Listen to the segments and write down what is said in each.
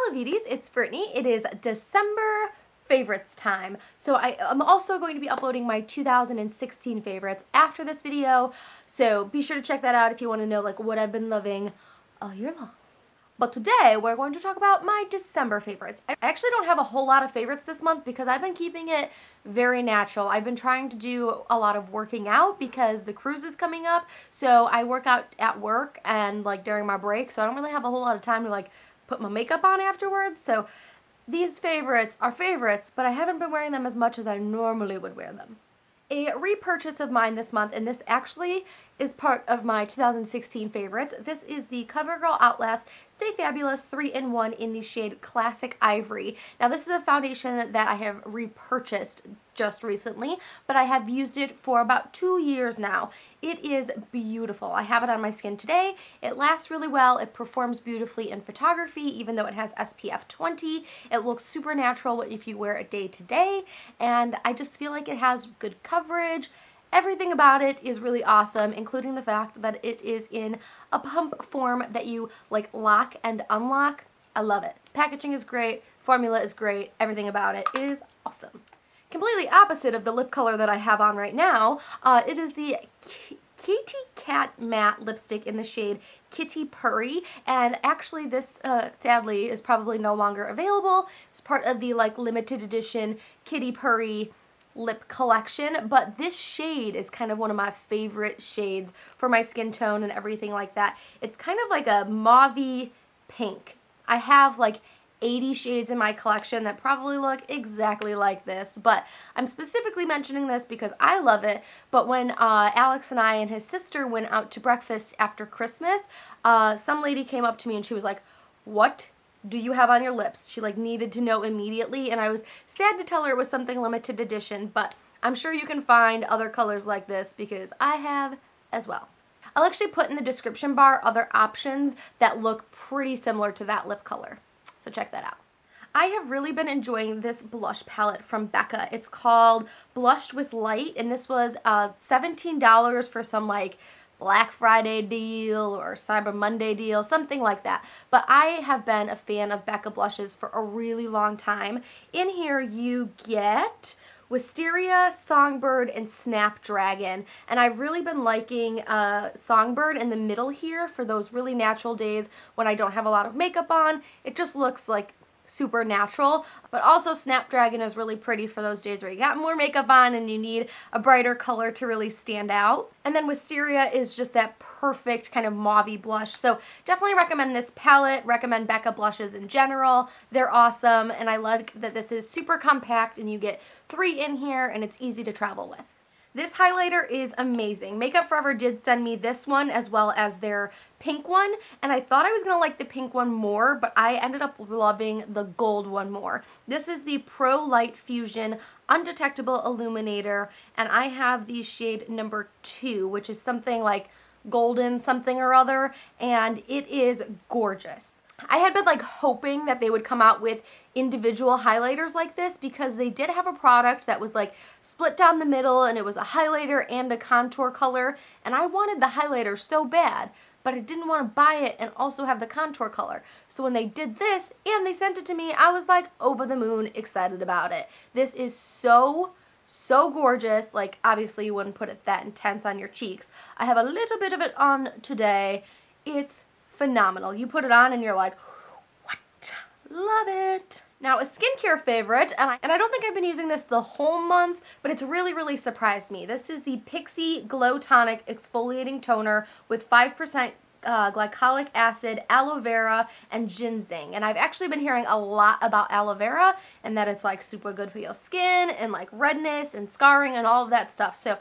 Hello beauties, it's Brittany. It is December favorites time. So I'm also going to be uploading my 2016 favorites after this video. So be sure to check that out if you want to know like what I've been loving all year long. But today we're going to talk about my December favorites. I actually don't have a whole lot of favorites this month because I've been keeping it very natural. I've been trying to do a lot of working out because the cruise is coming up. So I work out at work and like during my break. So I don't really have a whole lot of time to like put my makeup on afterwards. So these favorites are favorites, but I haven't been wearing them as much as I normally would wear them. A repurchase of mine this month, and this actually is part of my 2016 favorites. This is the CoverGirl Outlast Stay Fabulous 3-in-1 in the shade Classic Ivory. Now this is a foundation that I have repurchased just recently, but I have used it for about 2 years now. It is beautiful. I have it on my skin today. It lasts really well. It performs beautifully in photography, even though it has SPF 20. It looks super natural if you wear it day to day, and I just feel like it has good coverage. Everything about it is really awesome, including the fact that it is in a pump form that you like lock and unlock. I love it. Packaging is great, formula is great, everything about it is awesome. Completely opposite of the lip color that I have on right now, it is the Kitty Cat Matte lipstick in the shade Kitty Purry, and actually this sadly is probably no longer available. It's part of the like limited edition Kitty Purry lip collection, but this shade is kind of one of my favorite shades for my skin tone and everything like that. It's kind of like a mauvey pink. I have like 80 shades in my collection that probably look exactly like this, but I'm specifically mentioning this because I love it. But when Alex and I and his sister went out to breakfast after Christmas, some lady came up to me and she was like, "What do you have on your lips?" She like needed to know immediately, and I was sad to tell her it was something limited edition, but I'm sure you can find other colors like this because I have as well. I'll actually put in the description bar other options that look pretty similar to that lip color, so check that out. I have really been enjoying this blush palette from Becca. It's called Blushed with Light, and this was $17 for some like Black Friday deal or Cyber Monday deal, something like that. But I have been a fan of Becca blushes for a really long time. In here you get Wisteria, Songbird, and Snapdragon. And I've really been liking Songbird in the middle here for those really natural days when I don't have a lot of makeup on. It just looks like super natural, but also Snapdragon is really pretty for those days where you got more makeup on and you need a brighter color to really stand out. And then Wisteria is just that perfect kind of mauvey blush. So definitely recommend this palette, recommend Becca blushes in general. They're awesome, and I love that this is super compact and you get 3 in here and it's easy to travel with. This highlighter is amazing. Makeup Forever did send me this one as well as their pink one, and I thought I was gonna like the pink one more, but I ended up loving the gold one more. This is the Pro Light Fusion Undetectable Illuminator, and I have the shade number 2, which is something like golden something or other, and it is gorgeous. I had been like hoping that they would come out with individual highlighters like this because they did have a product that was like split down the middle and it was a highlighter and a contour color, and I wanted the highlighter so bad, but I didn't want to buy it and also have the contour color. So when they did this and they sent it to me, I was like over the moon excited about it. This is so gorgeous. Like obviously you wouldn't put it that intense on your cheeks. I have a little bit of it on today. It's phenomenal. You put it on and you're like, what? Love it. Now a skincare favorite, and I don't think I've been using this the whole month, but it's really surprised me. This is the Pixi Glow Tonic Exfoliating Toner with 5% glycolic acid, aloe vera, and ginseng. And I've actually been hearing a lot about aloe vera and that it's like super good for your skin and like redness and scarring and all of that stuff. So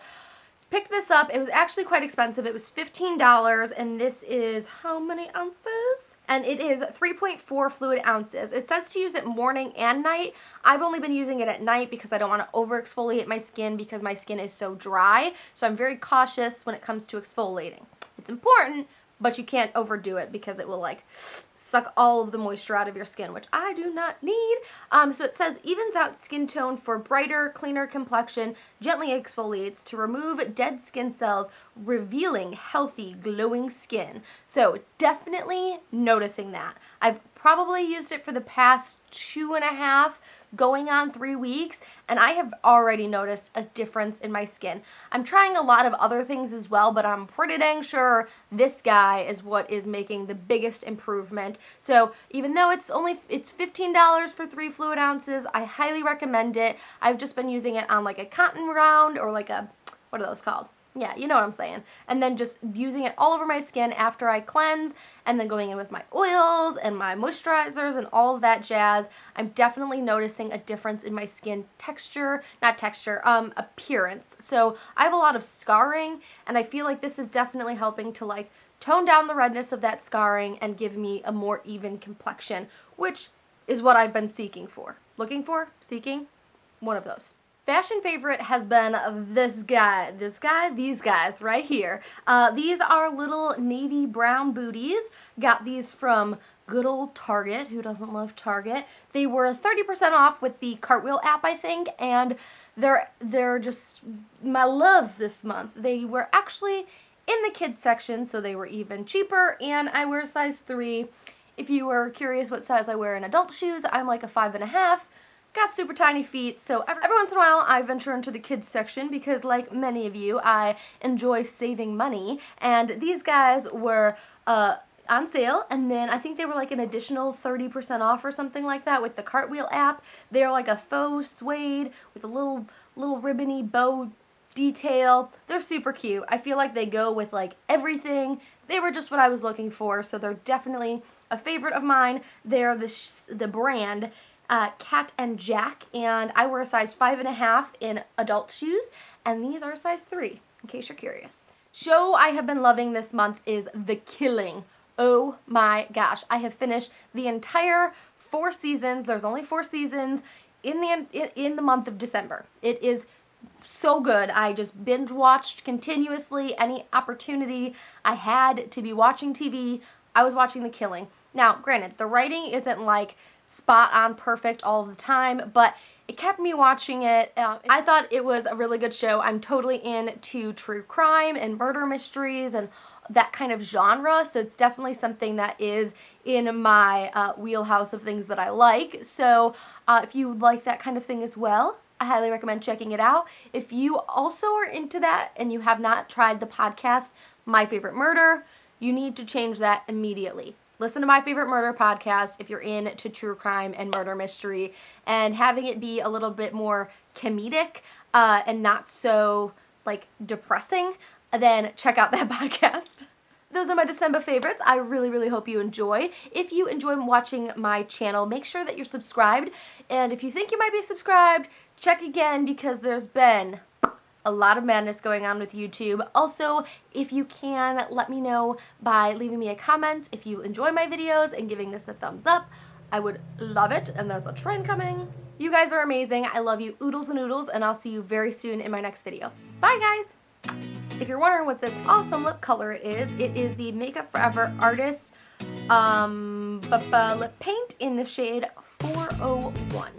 picked this up. It was actually quite expensive. It was $15, and this is how many ounces? And it is 3.4 fluid ounces. It says to use it morning and night. I've only been using it at night because I don't want to over exfoliate my skin because my skin is so dry. So I'm very cautious when it comes to exfoliating. It's important, but you can't overdo it because it will like suck all of the moisture out of your skin, which I do not need. So it says evens out skin tone for brighter, cleaner complexion, gently exfoliates to remove dead skin cells, revealing healthy, glowing skin. So definitely noticing that. I've probably used it for the past 2.5 going on 3 weeks, and I have already noticed a difference in my skin. I'm trying a lot of other things as well, but I'm pretty dang sure this guy is what is making the biggest improvement. So even though it's $15 for 3 fluid ounces, I highly recommend it. I've just been using it on like a cotton round or like a, what are those called? Yeah, you know what I'm saying. And then just using it all over my skin after I cleanse, and then going in with my oils and my moisturizers and all of that jazz. I'm definitely noticing a difference in my skin appearance. So I have a lot of scarring, and I feel like this is definitely helping to like tone down the redness of that scarring and give me a more even complexion, which is what I've been seeking. One of those. Fashion favorite has been these guys right here. These are little navy brown booties. Got these from good old Target. Who doesn't love Target? They were 30% off with the Cartwheel app, I think, and they're just my loves this month. They were actually in the kids section, so they were even cheaper, and I wear a size 3. If you were curious what size I wear in adult shoes, I'm like a 5.5. Got super tiny feet, so every once in a while I venture into the kids section because, like many of you, I enjoy saving money, and these guys were on sale, and then I think they were like an additional 30% off or something like that with the Cartwheel app. They're like a faux suede with a little ribbony bow detail. They're super cute. I feel like they go with like everything. They were just what I was looking for, so they're definitely a favorite of mine. They're the brand Cat and Jack, and I wear a size 5.5 in adult shoes, and these are a size 3, in case you're curious. Show I have been loving this month is The Killing. Oh my gosh, I have finished the entire 4 seasons. There's only 4 seasons in the month of December. It is so good. I just binge watched continuously. Any opportunity I had to be watching TV, I was watching The Killing. Now, granted, the writing isn't like spot on perfect all the time, but it kept me watching it. I thought it was a really good show. I'm totally into true crime and murder mysteries and that kind of genre, so it's definitely something that is in my wheelhouse of things that I like. So if you like that kind of thing as well, I highly recommend checking it out. If you also are into that and you have not tried the podcast My Favorite Murder, you need to change that immediately. Listen to My Favorite Murder podcast if you're into true crime and murder mystery, and having it be a little bit more comedic and not so like depressing, then check out that podcast. Those are my December favorites. I really, really hope you enjoy. If you enjoy watching my channel, make sure that you're subscribed. And if you think you might be subscribed, check again, because there's been a lot of madness going on with YouTube. Also, if you can, let me know by leaving me a comment if you enjoy my videos and giving this a thumbs up. I would love it, and there's a trend coming. You guys are amazing. I love you oodles and oodles, and I'll see you very soon in my next video. Bye, guys! If you're wondering what this awesome lip color is, it is the Makeup Forever Artist lip paint in the shade 401.